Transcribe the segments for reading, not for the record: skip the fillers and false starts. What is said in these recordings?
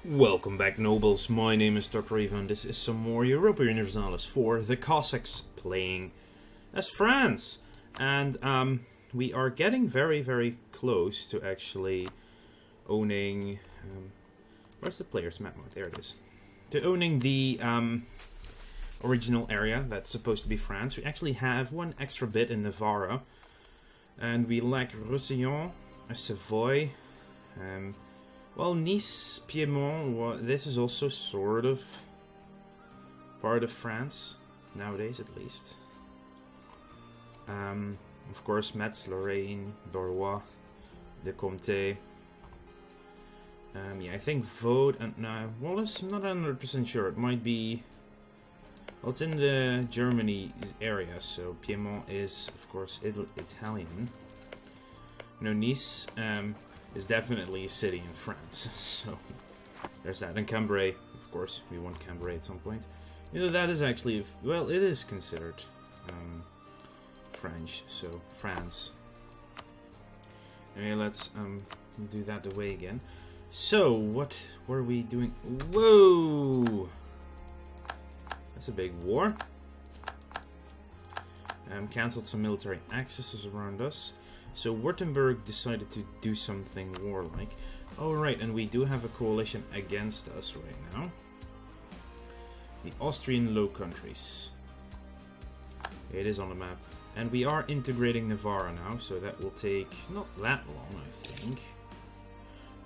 Welcome back, nobles. My name is Dr. Eva, and this is some more Europa Universalis for the Cossacks playing as France. And we are getting very, very close to actually owning... where's the player's map mode? There it is. To owning the original area that's supposed to be France. We actually have one extra bit in Navarra. And we lack Roussillon, Savoy... well, Nice, Piedmont, well, this is also sort of part of France, nowadays at least. Of course, Metz, Lorraine, Barrois, the Comté. Yeah, I think Vaud and Wallace, I'm not 100% sure. It might be... well, it's in the Germany area, so Piedmont is, of course, Italian. No, Nice... is definitely a city in France, so there's that. And Cambrai, of course, we want Cambrai at some point. You know, that is actually, well, it is considered French, so France. Anyway, let's do that away again. So, what were we doing? Whoa! That's a big war. Cancelled some military accesses around us. So Württemberg decided to do something warlike. Oh right, and we do have a coalition against us right now. The Austrian Low Countries. It is on the map. And we are integrating Navarra now, so that will take not that long, I think.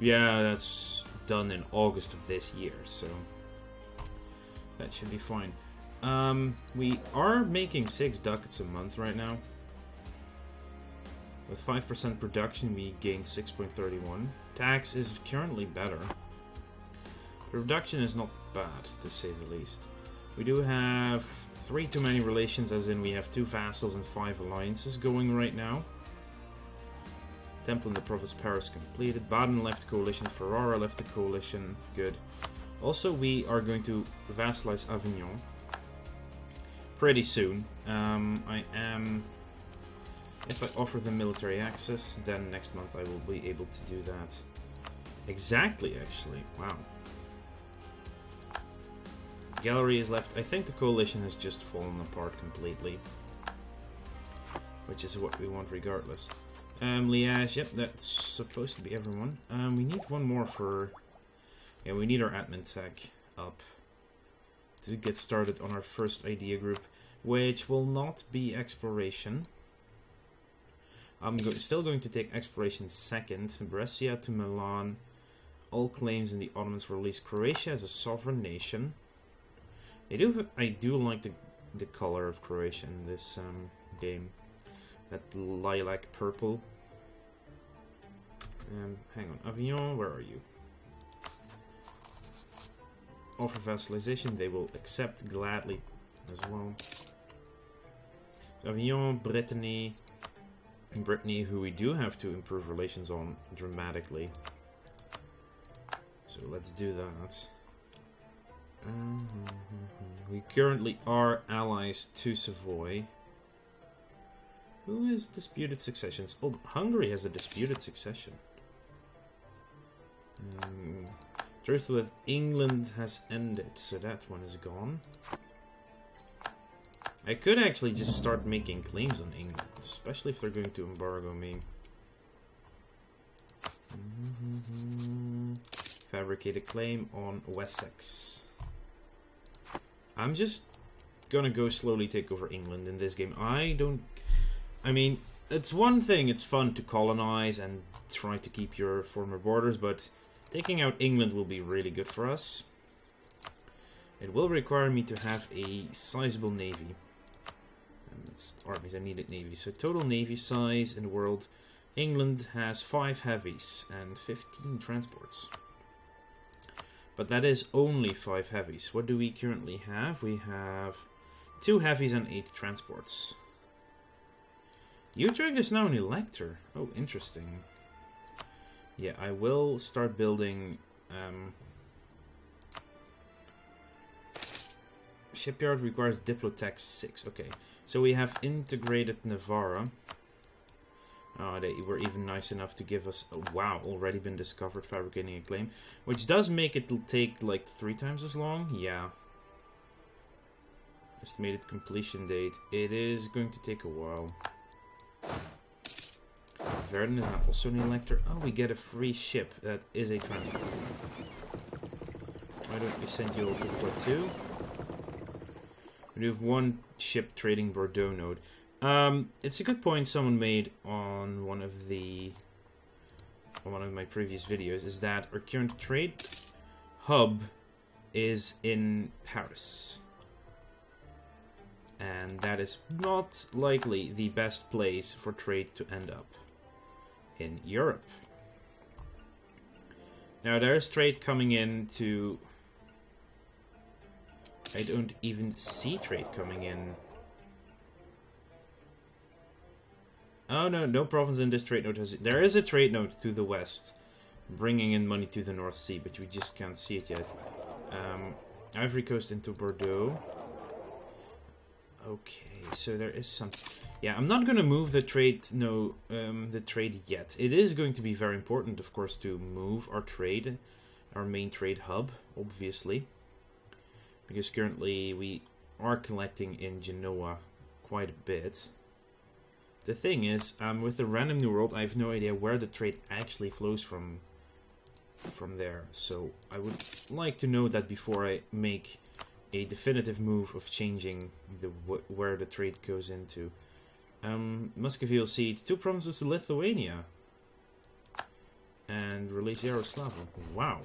Yeah, that's done in August of this year, so that should be fine. We are making 6 ducats a month right now. With 5% production, we gain 6.31. Tax is currently better. Production is not bad, to say the least. We do have 3 too many relations, as in we have 2 vassals and 5 alliances going right now. Temple in the province of Paris completed. Baden left coalition. Ferrara left the coalition. Good. Also, we are going to vassalize Avignon pretty soon. If I offer them military access, then next month I will be able to do that. Exactly, actually. Wow. Gallery is left. I think the coalition has just fallen apart completely. Which is what we want regardless. Liège, yep, that's supposed to be everyone. We need one more for... yeah, we need our admin tech up to get started on our first idea group, which will not be exploration. I'm still going to take exploration second. Brescia to Milan. All claims in the Ottomans were released. Croatia as a sovereign nation. I do like the color of Croatia in this game. That lilac purple. Hang on. Avignon, where are you? Offer vassalization. They will accept gladly as well. Avignon, Brittany... Brittany, who we do have to improve relations on dramatically. So let's do that. We currently are allies to Savoy. Who has disputed successions? Oh, Hungary has a disputed succession. Truth with England has ended, so that one is gone. I could actually just start making claims on England, especially if they're going to embargo me. Fabricate a claim on Wessex. I'm just gonna go slowly take over England in this game. I mean, it's one thing, it's fun to colonize and try to keep your former borders, but taking out England will be really good for us. It will require me to have a sizable navy. That's armies, I needed navy. So total navy size in the world, England has 5 heavies and 15 transports. But that is only 5 heavies. What do we currently have? We have 2 heavies and 8 transports. Utrecht is now an elector. Oh, interesting. Yeah, I will start building... shipyard requires Diplotech 6. Okay. So we have integrated Navarra. They were even nice enough to give us, wow, already been discovered, fabricating a claim. Which does make it take like 3 times as long, yeah. Estimated completion date, it is going to take a while. Verden is also an elector. Oh, we get a free ship, that is a transport. Why don't we send you all to port 2? We have 1 ship trading Bordeaux node. It's a good point someone made on one of my previous videos, is that our current trade hub is in Paris. And that is not likely the best place for trade to end up in Europe. Now there's trade coming in to... I don't even see trade coming in. Oh no, no province in this trade node has it. There is a trade node to the west, bringing in money to the North Sea, but we just can't see it yet. Ivory Coast into Bordeaux. Okay, so there is some... Yeah, I'm not going to move the trade, the trade yet. It is going to be very important, of course, to move our trade, our main trade hub, obviously. Because currently we are collecting in Genoa quite a bit. The thing is, with the random new world, I have no idea where the trade actually flows from there. So I would like to know that before I make a definitive move of changing where the trade goes into. Muscovy will cede 2 provinces to Lithuania. And release Yaroslavl. Wow.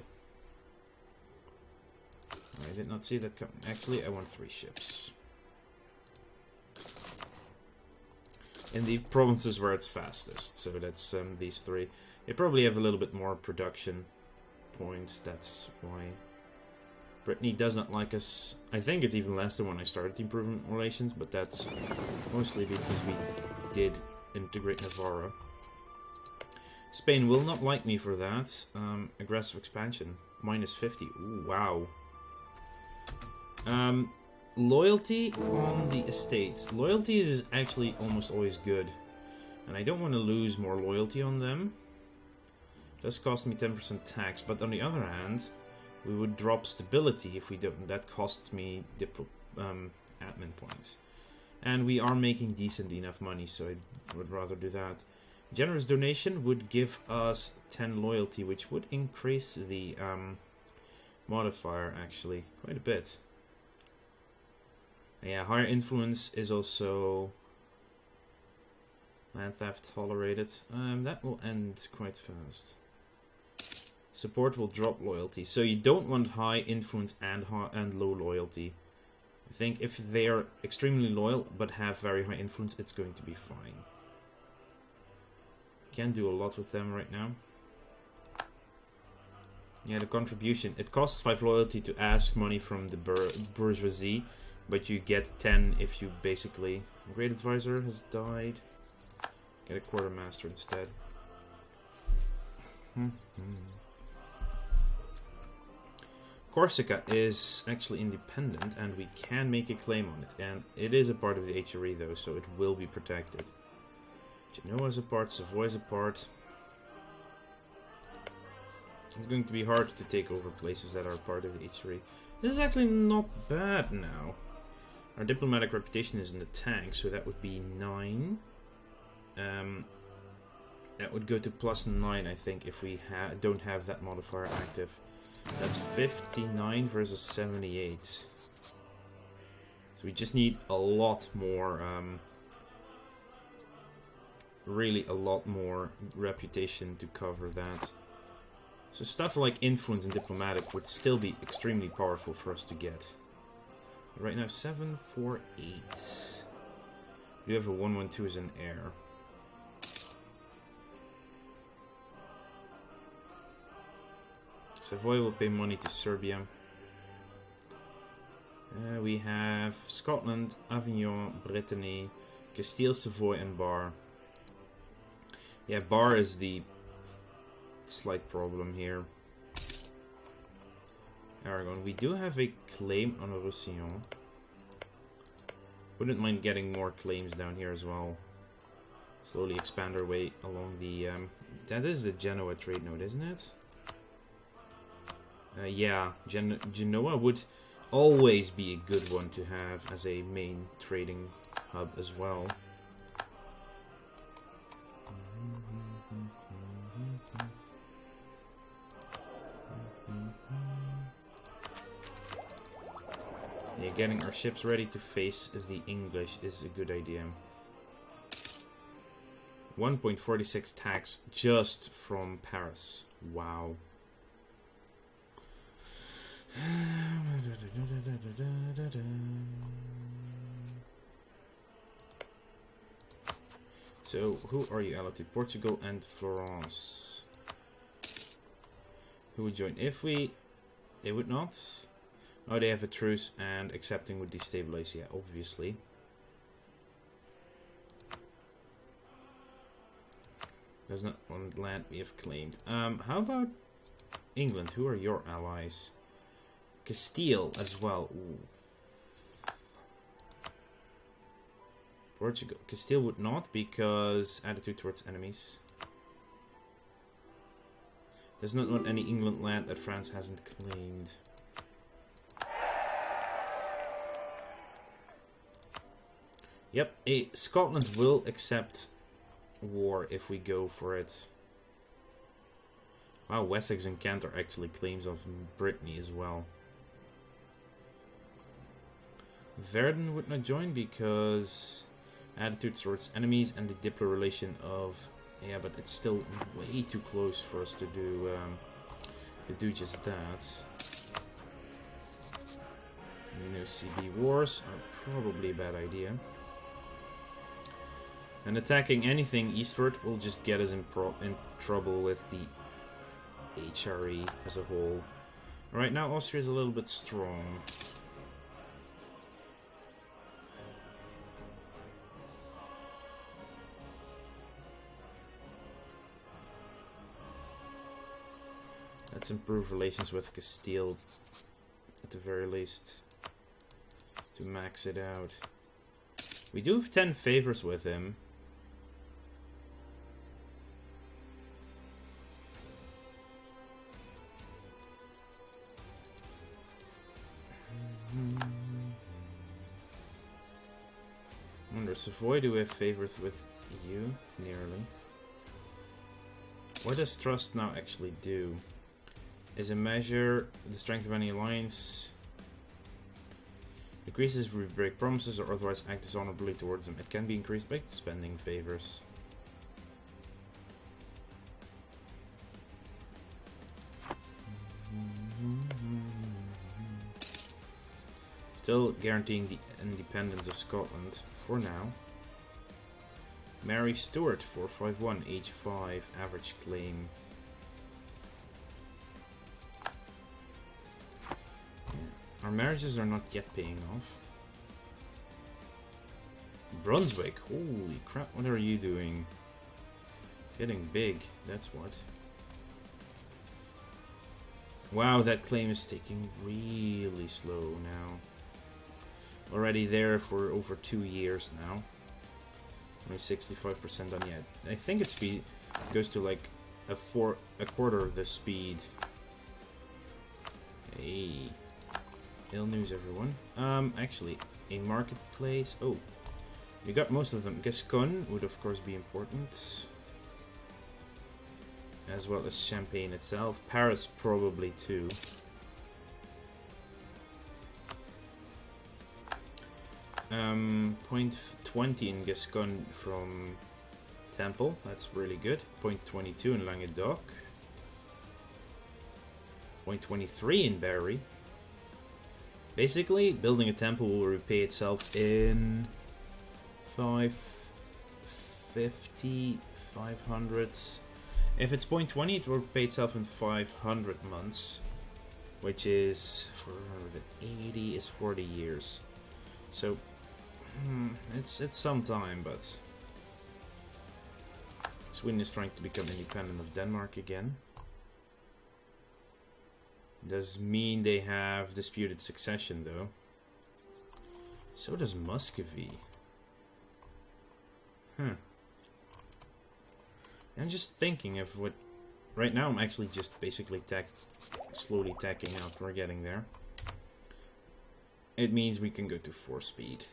I did not see that come. Actually, I want 3 ships. In the provinces where it's fastest. So that's these 3. They probably have a little bit more production points. That's why. Brittany does not like us. I think it's even less than when I started the improvement relations, but that's mostly because we did integrate Navarra. Spain will not like me for that. Aggressive expansion. Minus 50. Ooh, wow. Loyalty on the estates. Loyalty is actually almost always good. And I don't want to lose more loyalty on them. It does cost me 10% tax, but on the other hand, we would drop stability if we don't. That costs me admin points. And we are making decent enough money, so I would rather do that. Generous donation would give us 10 loyalty, which would increase the modifier, actually, quite a bit. Yeah, higher influence is also land theft tolerated. That will end quite fast. Support will drop loyalty, so you don't want high influence and low loyalty. I think if they are extremely loyal but have very high influence, it's going to be fine. Can't do a lot with them right now. Yeah, the contribution. It costs 5 loyalty to ask money from the bourgeoisie, but you get 10 if you basically... Great Advisor has died. Get a Quartermaster instead. Corsica is actually independent and we can make a claim on it. And it is a part of the HRE though, so it will be protected. Genoa is a part, Savoy is a part. It's going to be hard to take over places that are part of the HRE. This is actually not bad now. Our diplomatic reputation is in the tank, so that would be 9. That would go to +9, I think, if we don't have that modifier active. That's 59 versus 78. So we just need a lot more, really a lot more reputation to cover that. So stuff like influence and diplomatic would still be extremely powerful for us to get. Right now, 748. We have a 112 as an heir. Savoy will pay money to Serbia. We have Scotland, Avignon, Brittany, Castile, Savoy, and Bar. Yeah, Bar is the slight problem here. Aragon. We do have a claim on Roussillon. Wouldn't mind getting more claims down here as well. slowly expand our way along the... that is the Genoa trade node, isn't it? Yeah, Genoa would always be a good one to have as a main trading hub as well. Yeah, getting our ships ready to face the English is a good idea. 1.46 tax just from Paris. Wow. So, who are you allied to? Portugal and Florence. Who would join? If we... They would not. Oh, they have a truce and accepting would destabilize. Yeah, obviously. There's not one land we have claimed. How about England? Who are your allies? Castile as well. Ooh. Portugal. Castile would not because attitude towards enemies. There's not any England land that France hasn't claimed. Yep, Scotland will accept war if we go for it. Wow, Wessex and Kent are actually claims of Brittany as well. Verdun would not join because attitude towards enemies and the Diplo relation of... Yeah, but it's still way too close for us to do just that. No CB wars are probably a bad idea. And attacking anything eastward will just get us in trouble with the HRE as a whole. Right now Austria is a little bit strong. Let's improve relations with Castile at the very least to max it out. We do have 10 favors with him. Under Savoy, do we have favors with you? Nearly. What does trust now actually do? Is a measure the strength of any alliance. Decreases if we break promises or otherwise act dishonorably towards them. It can be increased by spending favors. Still guaranteeing the independence of Scotland for now. Mary Stuart 451, age 5, average claim. Our marriages are not yet paying off. Brunswick, holy crap, what are you doing? Getting big, that's what. Wow, that claim is taking really slow now. Already there for over 2 years now. Only 65% done yet. I think its speed goes to like a quarter of the speed. Hey. Ill news, everyone. Actually, a marketplace. Oh, we got most of them. Gascon would, of course, be important, as well as Champagne itself. Paris, probably too. Point 20 in Gascon from Temple. That's really good. Point 22 in Languedoc. Point 23 in Berry. Basically, building a temple will repay itself in 550, 500. If it's 0.20, it will repay itself in 500 months, which is 480 is 40 years. So it's some time, but Sweden is trying to become independent of Denmark again. Does mean they have disputed succession, though. So does Muscovy. Huh. I'm just thinking of what... Right now I'm actually just basically slowly tacking out. We're getting there. It means we can go to 4 speed.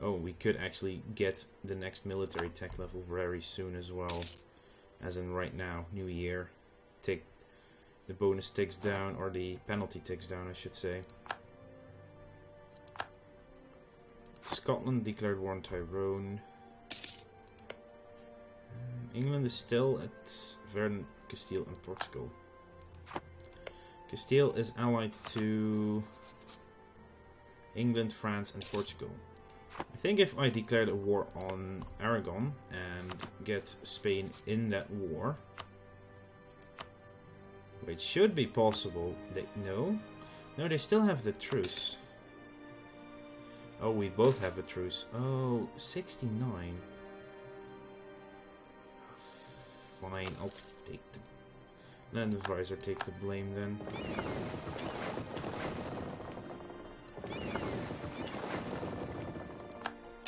Oh, we could actually get the next military tech level very soon as well. As in right now, new year. Take the bonus ticks down, or the penalty ticks down, I should say. Scotland declared war on Tyrone. England is still at Verdun, Castile and Portugal. Castile is allied to England, France and Portugal. I think if I declared a war on Aragon and get Spain in that war, which should be possible. No, they still have the truce. Oh, we both have a truce. Oh, 69. Fine, I'll take the land advisor, take the blame then.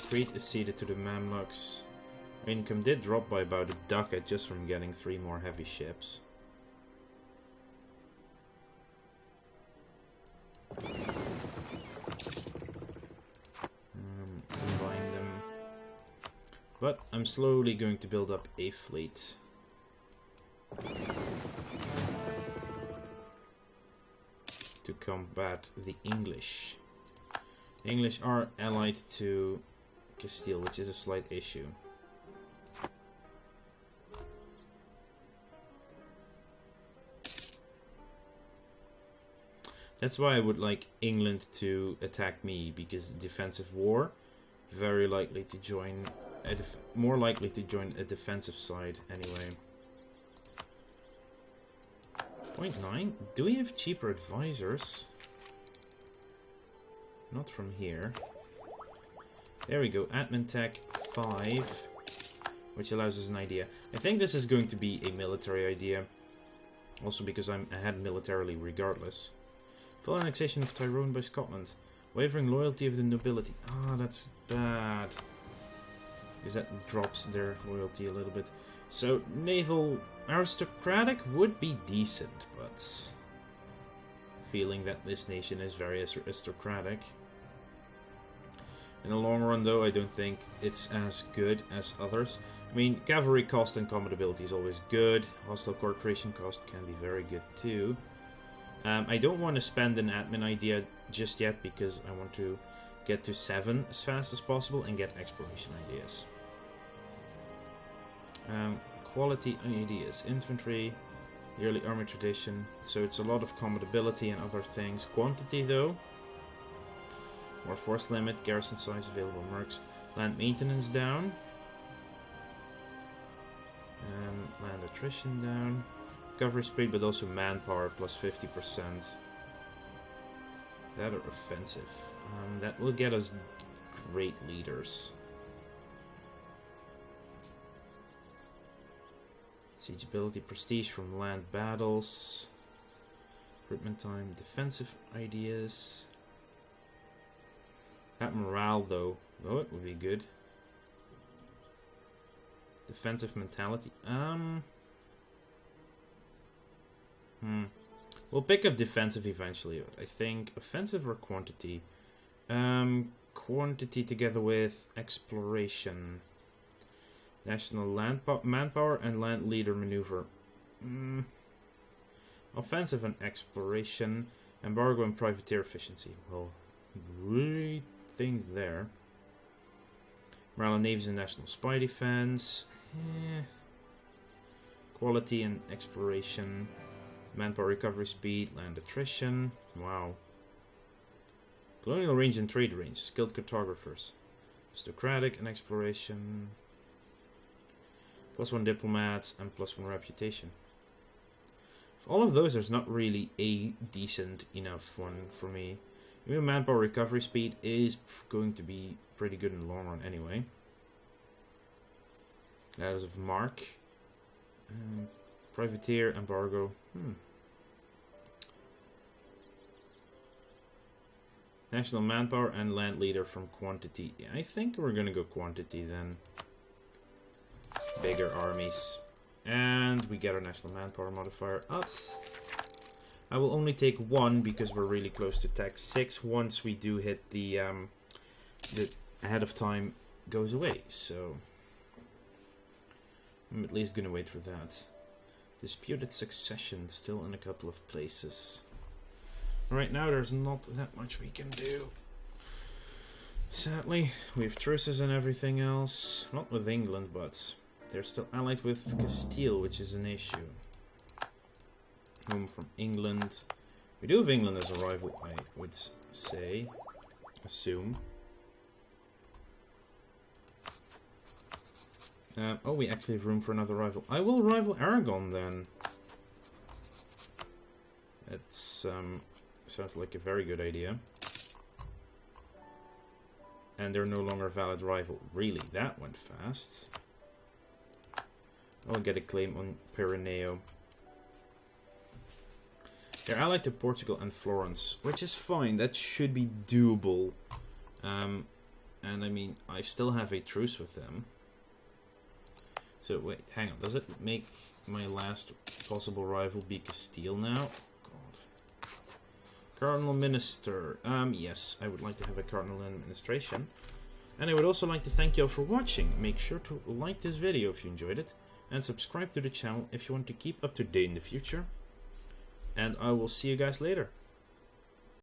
Crete is ceded to the Mamluks. Our income did drop by about a ducat just from getting 3 more heavy ships. Combine them. But I'm slowly going to build up a fleet. To combat the English. The English are allied to Castile, which is a slight issue. That's why I would like England to attack me, because defensive war, very likely to join, more likely to join a defensive side anyway. 0.9? Do we have cheaper advisors? Not from here. There we go, admin tech 5, which allows us an idea. I think this is going to be a military idea, also because I'm ahead militarily regardless. Full annexation of Tyrone by Scotland. Wavering loyalty of the nobility. Ah, that's bad. Because that drops their loyalty a little bit. So, naval aristocratic would be decent, but... feeling that this nation is very aristocratic. In the long run, though, I don't think it's as good as others. I mean, cavalry cost and combat ability is always good. Hostile core creation cost can be very good, too. I don't want to spend an admin idea just yet, because I want to get to 7 as fast as possible and get exploration ideas. Quality ideas. Infantry, yearly army tradition. So it's a lot of combat ability and other things. Quantity, though. More force limit, garrison size, available mercs. Land maintenance down. Land attrition down. Recovery speed, but also manpower plus 50%. That are offensive. That will get us great leaders. Siege ability, prestige from land battles. Recruitment time, defensive ideas. That morale, though. Oh, it would be good. Defensive mentality. We'll pick up defensive eventually, but I think offensive or quantity. Quantity together with exploration. National land manpower and land leader maneuver. Offensive and exploration. Embargo and privateer efficiency. Well, great things there. Morale and navies and national spy defense. Quality and exploration. Manpower recovery speed, land attrition. Wow. Colonial range and trade range. Skilled cartographers. Aristocratic and exploration. +1 diplomats and +1 reputation. For all of those, there's not really a decent enough one for me. Even manpower recovery speed is going to be pretty good in the long run anyway. Letters of mark. Privateer, embargo. National manpower and land leader from quantity. Yeah, I think we're gonna go quantity then. bigger armies. And we get our national manpower modifier up. I will only take 1 because we're really close to tech 6 once we do hit the ahead of time goes away. So I'm at least going to wait for that. Disputed succession still in a couple of places. Right now there's not that much we can do. Sadly, we have truces and everything else. Not with England, but they're still allied with Castile, which is an issue. Home from England. We do have England as a rival, I would say. Assume. Oh, we actually have room for another rival. I will rival Aragon then. It's sounds like a very good idea. And they're no longer a valid rival. Really, that went fast. I'll get a claim on Pyreneo. They're allied to Portugal and Florence, which is fine. That should be doable. And I mean, I still have a truce with them. So wait, hang on. Does it make my last possible rival be Castile now? God. Cardinal Minister. Yes, I would like to have a Cardinal Administration. And I would also like to thank you all for watching. Make sure to like this video if you enjoyed it. And subscribe to the channel if you want to keep up to date in the future. And I will see you guys later.